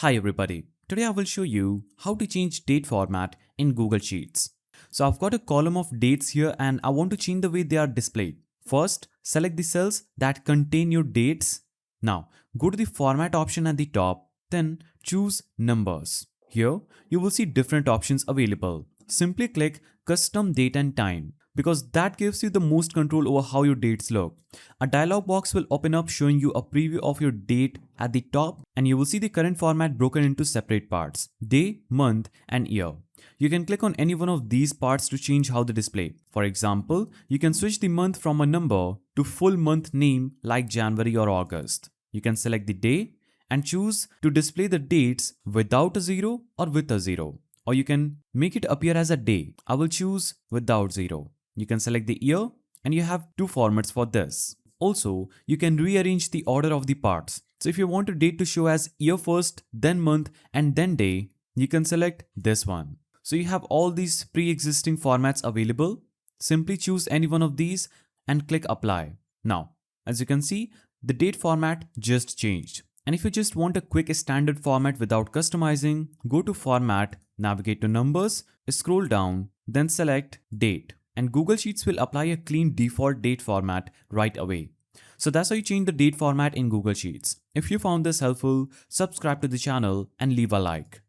Hi everybody, today I will show you how to change date format in Google Sheets. So I've got a column of dates here and I want to change the way they are displayed. First, select the cells that contain your dates. Now, go to the format option at the top, then choose numbers. Here, you will see different options available. Simply click custom date and time because that gives you the most control over how your dates look. A dialog box will open up showing you a preview of your date at the top, and you will see the current format broken into separate parts: day, month, and year. You can click on any one of these parts to change how they display. For example, you can switch the month from a number to full month name like January or August. You can select the day and choose to display the dates without a zero or with a zero. Or you can make it appear as a day. I will choose without zero. You can select the year and you have two formats for this. Also, you can rearrange the order of the parts. So if you want a date to show as year first, then month, and then day, you can select this one. So you have all these pre-existing formats available. Simply choose any one of these and click apply. Now, as you can see, the date format just changed. And if you just want a quick standard format without customizing, go to format, navigate to numbers, scroll down, then select date. And Google Sheets will apply a clean default date format right away. So that's how you change the date format in Google Sheets. If you found this helpful, subscribe to the channel and leave a like.